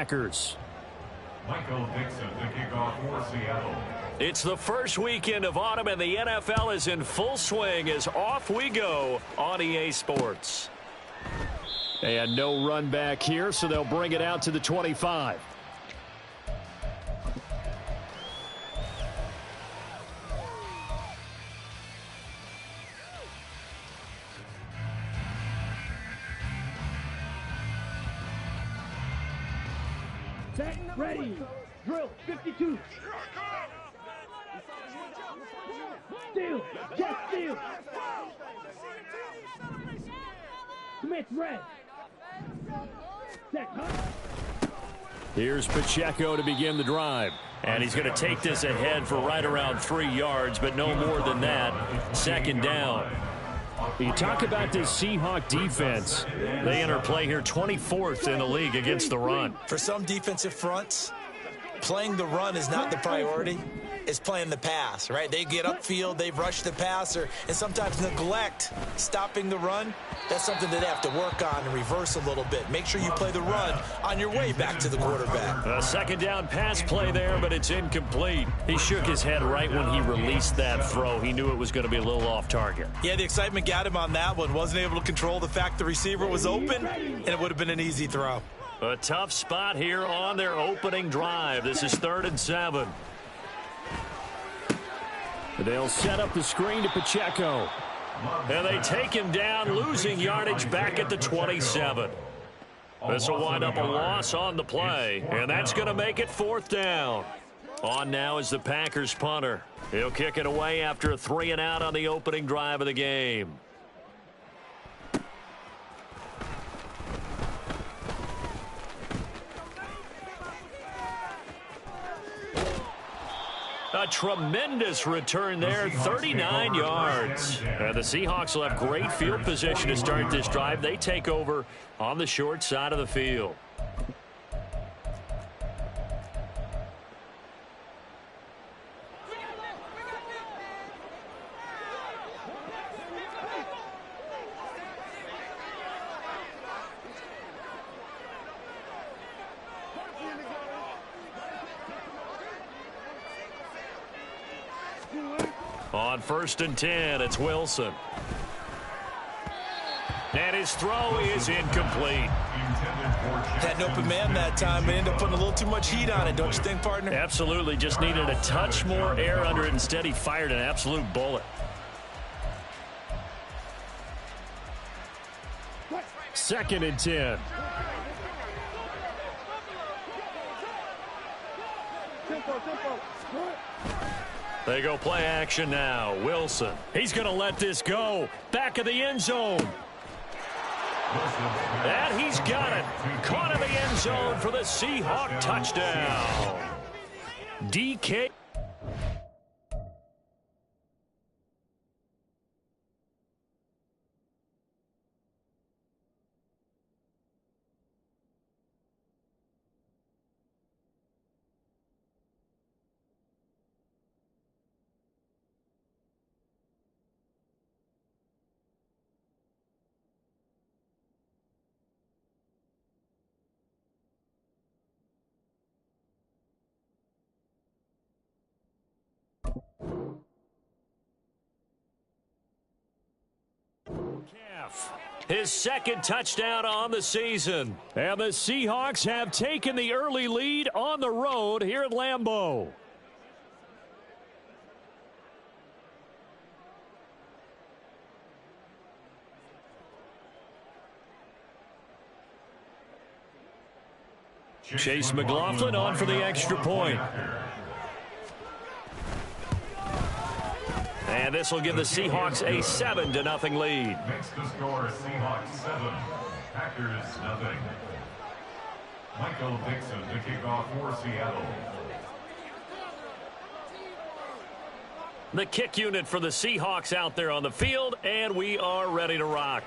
Packers. Michael Dixon to kick off for Seattle. It's the first weekend of autumn, and the NFL is in full swing as off we go on EA Sports. And no run back here, so they'll bring it out to the 25. Set, ready, drill, 52. Steal, just steal. Smith, red. Set, Here's Pacheco to begin the drive. And he's going to take this ahead for right around 3 yards, but no more than that. Second down. You talk about this Seahawk defense. They enter play here 24th in the league against the run. For some defensive fronts, playing the run is not the priority. It's playing the pass, right? They get upfield, they rush the passer, and sometimes neglect stopping the run. That's something that they have to work on and reverse a little bit. Make sure you play the run on your way back to the quarterback. A second down pass play there, but it's incomplete. He shook his head right when he released that throw. He knew it was going to be a little off target. Yeah, the excitement got him on that one. Wasn't able to control the fact the receiver was open, and it would have been an easy throw. A tough spot here on their opening drive. This is 3rd and 7. They'll set up the screen to Pacheco. And they take him down, losing yardage back at the 27. This will wind up a loss on the play, and that's going to make it 4th down. On now is the Packers punter. He'll kick it away after a 3-and-out on the opening drive of the game. A tremendous return there, 39 yards. And the Seahawks will have great field position to start this drive. They take over on the short side of the field. On 1st and 10, it's Wilson. And his throw is incomplete. Had an open man that time, but ended up putting a little too much heat on it, don't you think, partner? Absolutely. Just needed a touch more air under it. Instead, he fired an absolute bullet. 2nd and 10. They go play action now. Wilson. He's going to let this go. Back of the end zone. And he's got it. Caught in the end zone for the Seahawk touchdown. DK. His 2nd touchdown on the season. And the Seahawks have taken the early lead on the road here at Lambeau. Chase McLaughlin on for the extra point. And this will give the Seahawks a 7-0 lead. Makes the score Seahawks 7, Packers 0. Michael Dixon to kick off for Seattle. The kick unit for the Seahawks out there on the field, and we are ready to rock.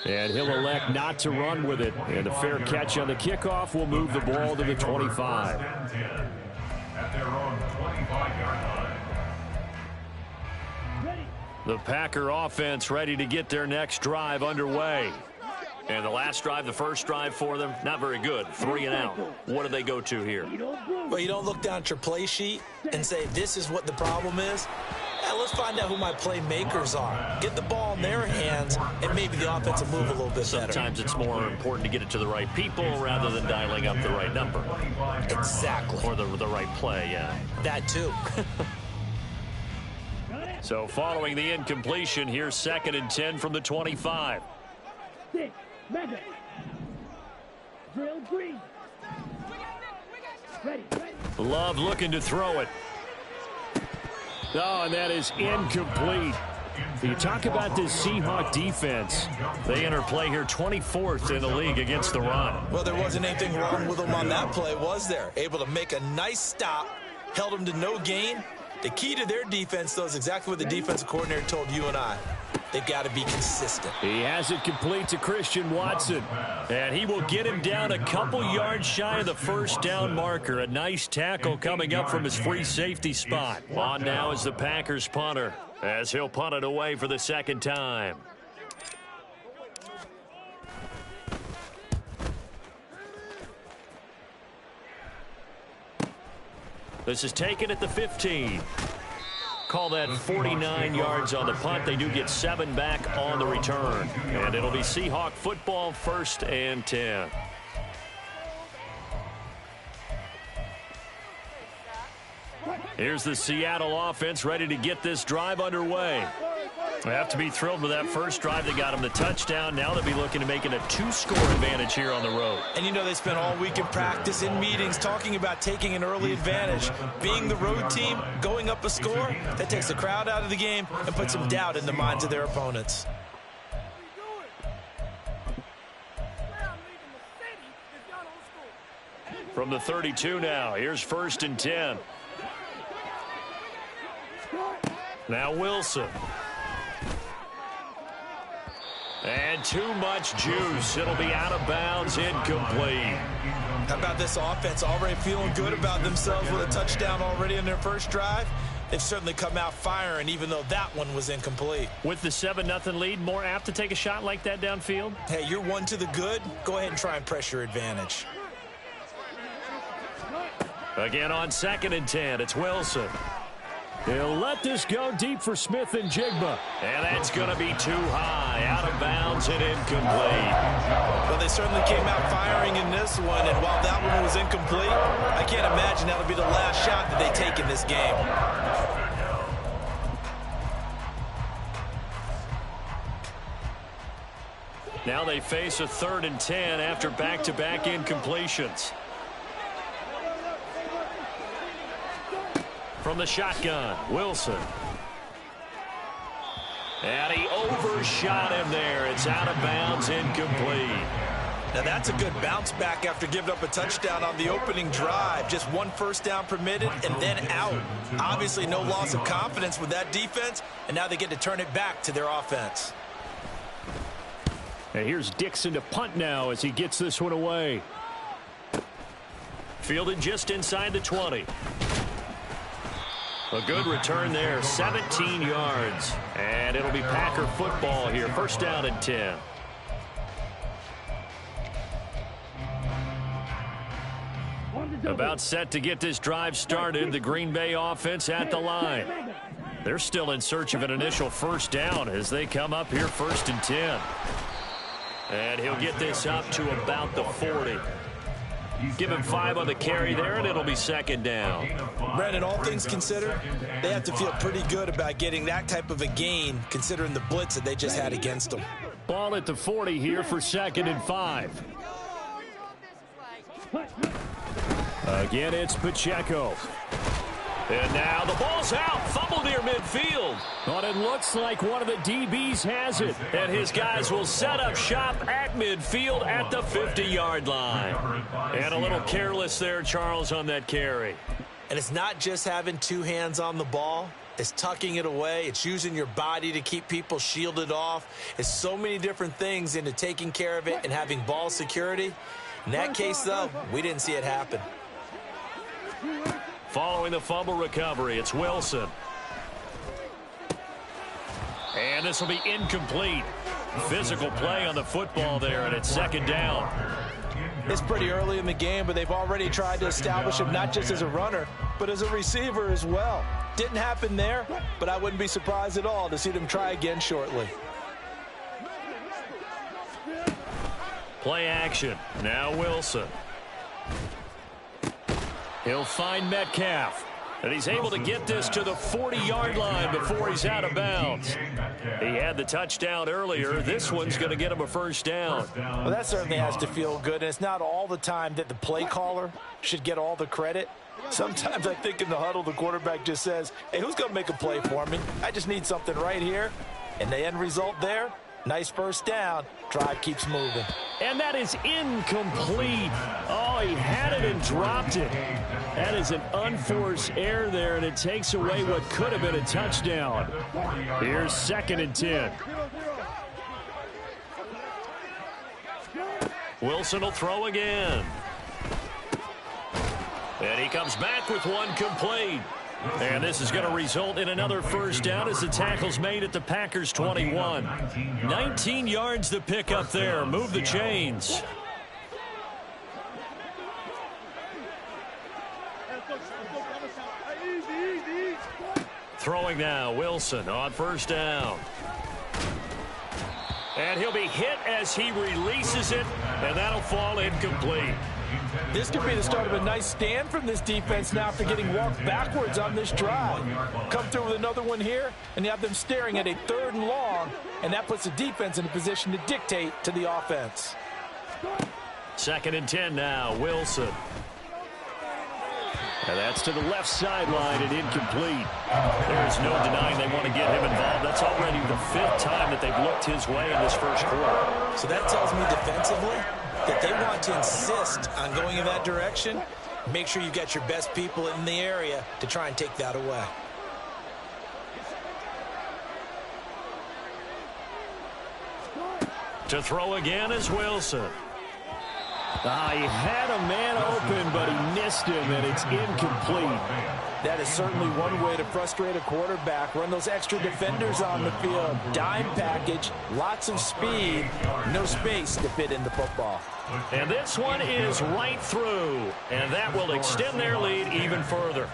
And he'll elect not to run with it. And a fair catch on the kickoff will move the ball to the 25. At their own 25-yard line. The Packer offense ready to get their next drive underway. And the last drive, the first drive for them, not very good. 3 and out. What do they go to here? Well, you don't look down at your play sheet and say, this is what the problem is. Let's find out who my playmakers are. Get the ball in their hands, and maybe the offense will move a little bit better. Sometimes it's more important to get it to the right people rather than dialing up the right number. Exactly. Or the right play, yeah. That too. So following the incompletion, here's 2nd and 10 from the 25. Stick, mega. Drill green. Ready. Love looking to throw it. Oh, and that is incomplete. You talk about this Seahawk defense. They enter play here 24th in the league against the run. Well, there wasn't anything wrong with them on that play, was there? Able to make a nice stop, held them to no gain. The key to their defense, though, is exactly what the defensive coordinator told you and I. They've got to be consistent. He has it complete to Christian Watson. And he will get him down a couple yards shy of the first down marker. A nice tackle coming up from his free safety spot. On now is the Packers punter, as he'll punt it away for the 2nd time. This is taken at the 15. Call that 49 yards on the punt. They do get 7 back on the return. And it'll be Seahawk football, 1st and 10. Here's the Seattle offense ready to get this drive underway. They have to be thrilled with that first drive. They got them the touchdown. Now they'll be looking to make it a 2-score advantage here on the road. And you know they spent all week in practice, in meetings, talking about taking an early advantage. Being the road team, going up a score, that takes the crowd out of the game and puts some doubt in the minds of their opponents. From the 32 now, here's 1st and 10. Now Wilson. And too much juice. It'll be out of bounds, incomplete. How about this offense already feeling good about themselves with a touchdown already in their first drive? They've certainly come out firing, even though that one was incomplete. With the 7-0 lead, more apt to take a shot like that downfield? Hey, you're one to the good. Go ahead and try and press your advantage. Again on 2nd and 10, it's Wilson. He'll let this go deep for Smith and Jigba. And that's going to be too high, out of bounds and incomplete. Well, they certainly came out firing in this one, and while that one was incomplete, I can't imagine that'll be the last shot that they take in this game. Now they face a 3rd and 10 after back-to-back incompletions. From the shotgun, Wilson. And he overshot him there. It's out of bounds, incomplete. Now that's a good bounce back after giving up a touchdown on the opening drive. Just 1 first down permitted and then out. Obviously no loss of confidence with that defense, and now they get to turn it back to their offense. And here's Dixon to punt now as he gets this one away. Fielded just inside the 20. A good return there, 17 yards. And it'll be Packer football here, 1st down and 10. About set to get this drive started. The Green Bay offense at the line. They're still in search of an initial first down as they come up here 1st and 10. And he'll get this up to about the 40. Give him 5 on the carry there, and it'll be 2nd down. Brandon, all things considered, they have to feel pretty good about getting that type of a gain, considering the blitz that they just had against them. Ball at the 40 here for 2nd and 5. Again, it's Pacheco. And now the ball's out. Fumble near midfield. But it looks like one of the DBs has it. And his guys will set up shop at midfield at the 50-yard line. And a little careless there, Charles, on that carry. And it's not just having 2 hands on the ball. It's tucking it away. It's using your body to keep people shielded off. It's so many different things into taking care of it and having ball security. In that case, though, we didn't see it happen. Following the fumble recovery, it's Wilson. And this will be incomplete. Physical play on the football there, and it's second down. It's pretty early in the game, but they've already tried to establish him not just as a runner, but as a receiver as well. Didn't happen there, but I wouldn't be surprised at all to see them try again shortly. Play action. Now Wilson. He'll find Metcalf. And he's able to get this to the 40-yard line before he's out of bounds. He had the touchdown earlier. This one's going to get him a first down. Well, that certainly has to feel good. And it's not all the time that the play caller should get all the credit. Sometimes I think in the huddle, the quarterback just says, hey, who's going to make a play for me? I just need something right here. And the end result there, nice first down. Drive keeps moving. And that is incomplete. Oh, he had it and dropped it. That is an unforced error there, and it takes away what could have been a touchdown. Here's 2nd and 10. Wilson will throw again. And he comes back with one complete. And this is going to result in another first down as the tackle's made at the Packers' 21. 19 yards to pick up there. Move the chains. Throwing now, Wilson on first down. And he'll be hit as he releases it, and that'll fall incomplete. This could be the start of a nice stand from this defense now after getting walked backwards on this drive. Come through with another one here, and you have them staring at a 3rd and long, and that puts the defense in a position to dictate to the offense. 2nd and 10 now, Wilson. And that's to the left sideline and incomplete. There's no denying they want to get him involved. That's already the 5th time that they've looked his way in this first quarter. So that tells me defensively that they want to insist on going in that direction. Make sure you get your best people in the area to try and take that away. To throw again is Wilson. He had a man open, but he missed him, and it's incomplete. That is certainly one way to frustrate a quarterback. Run those extra defenders on the field. Dime package, lots of speed, no space to fit in the football. And this one is right through, and that will extend their lead even further.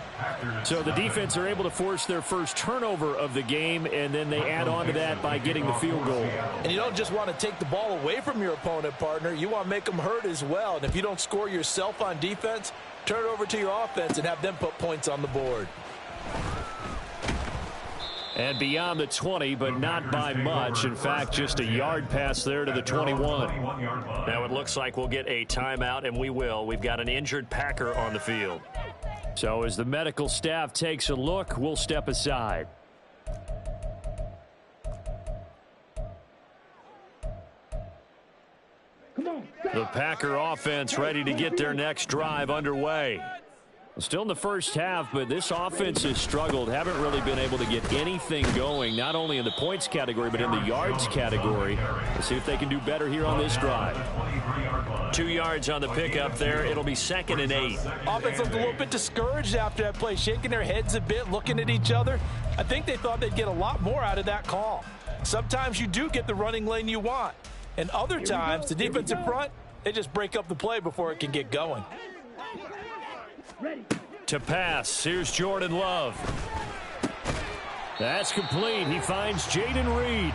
So the defense are able to force their first turnover of the game, and then they add on to that by getting the field goal. And you don't just want to take the ball away from your opponent, partner. You want to make them hurt as well. And if you don't score yourself on defense, turn it over to your offense and have them put points on the board. And beyond the 20, but not by much. In fact, just a yard pass there to the 21. Now it looks like we'll get a timeout, and we will. We've got an injured Packer on the field. So as the medical staff takes a look, we'll step aside. The Packer offense ready to get their next drive underway. Still in the first half, but this offense has struggled. Haven't really been able to get anything going, not only in the points category, but in the yards category. We'll see if they can do better here on this drive. 2 yards on the pickup there. It'll be 2nd and 8. Offense looked a little bit discouraged after that play, shaking their heads a bit, looking at each other. I think they thought they'd get a lot more out of that call. Sometimes you do get the running lane you want, and other times the defensive front, they just break up the play before it can get going. Ready. To pass, here's Jordan Love. That's complete. He finds Jaden Reed.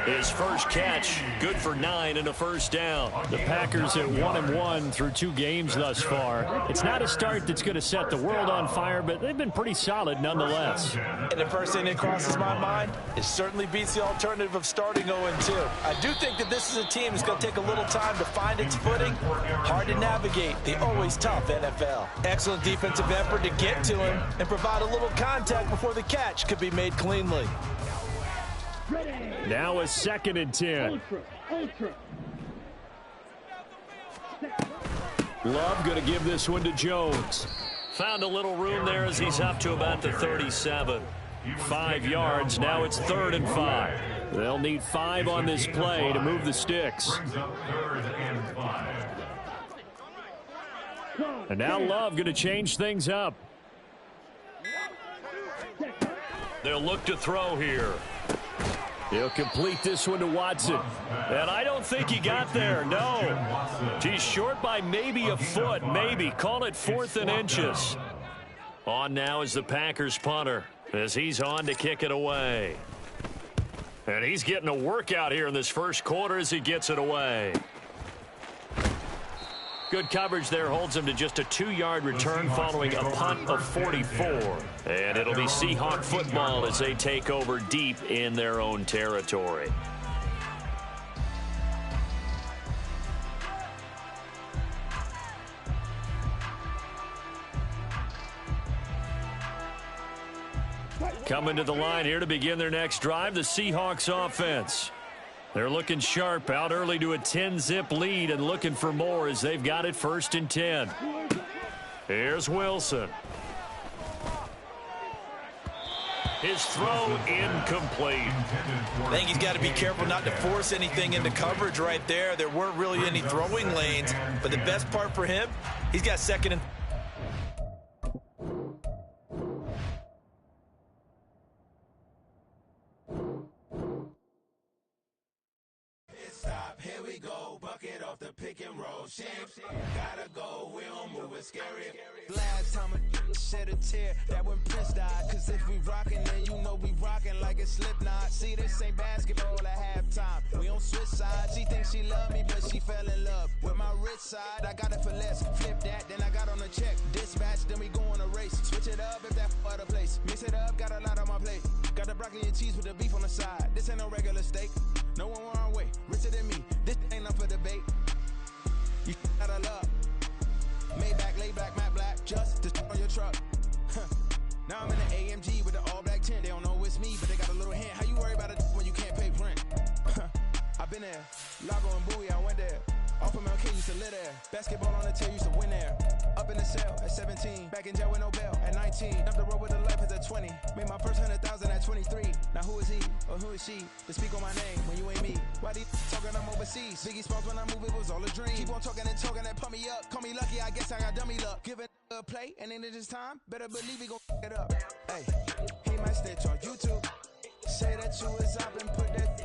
His first catch, good for 9 and a first down. The Packers at 1-1 through 2 games thus far. It's not a start that's going to set the world on fire, but they've been pretty solid nonetheless. And the first thing that crosses my mind, it certainly beats the alternative of starting 0-2. I do think that this is a team that's going to take a little time to find its footing. Hard to navigate the always tough NFL. Excellent defensive effort to get to him and provide a little contact before the catch could be made cleanly. Now a 2nd and 10. Ultra. Love going to give this one to Jones. Found a little room there as he's up to about the 37. 5 yards. Now it's 3rd and 5. They'll need 5 on this play to move the sticks. And now Love going to change things up. They'll look to throw here. He'll complete this one to Watson. And I don't think he got there, no. He's short by maybe a foot, maybe. Call it 4th and inches. On now is the Packers punter as he's on to kick it away. And he's getting a workout here in this first quarter as he gets it away. Good coverage there holds him to just a 2-yard return following a punt of 44. And it'll be Seahawk football as they take over deep in their own territory. Coming to the line here to begin their next drive, the Seahawks offense. They're looking sharp, out early to a 10-zip lead and looking for more as they've got it 1st and 10. Here's Wilson. His throw incomplete. I think he's got to be careful not to force anything into coverage right there. There weren't really any throwing lanes, but the best part for him, he's got 2nd and Here we go, bucket off the pick and roll. Gotta go, we don't move it scary. Last time I shed a tear, that when Prince died. Cause if we rockin', then you know we rockin' like a Slipknot. See, this ain't basketball at halftime. We on switch sides. She thinks she love me, but she fell in love with my rich side. I got it for less. Flip that, then I got on a check. Dispatch, then we go on a race. Switch it up if that other place. Mix it up, got a lot on my plate. Got the broccoli and cheese with the beef on the side. This ain't no regular steak. No one wrong way, richer than me. This ain't up for debate. You out of luck. Maybach, lay back, matte black, just to on your truck. Now I'm in the AMG with the all black tint. They don't know it's me, but they got a little hint. How you worry about it when you can't pay rent? I've been there. Lago and Bowie, I went there. Off of MLK, used to live there. Basketball on the tail, used to win there. Up in the cell at 17. Back in jail with no bail at 19. Up the road with a life at 20. Made my first 100,000 at 23. Now who is he or who is she to speak on my name when you ain't me? Why these talking I'm overseas? Biggie Smalls when I move, it was all a dream. Keep on talking and pump me up. Call me lucky, I guess I got dummy luck. Give it a play, and then it is time. Better believe he gon' it up. Hey, he might snitch on YouTube. Say that you was up and put that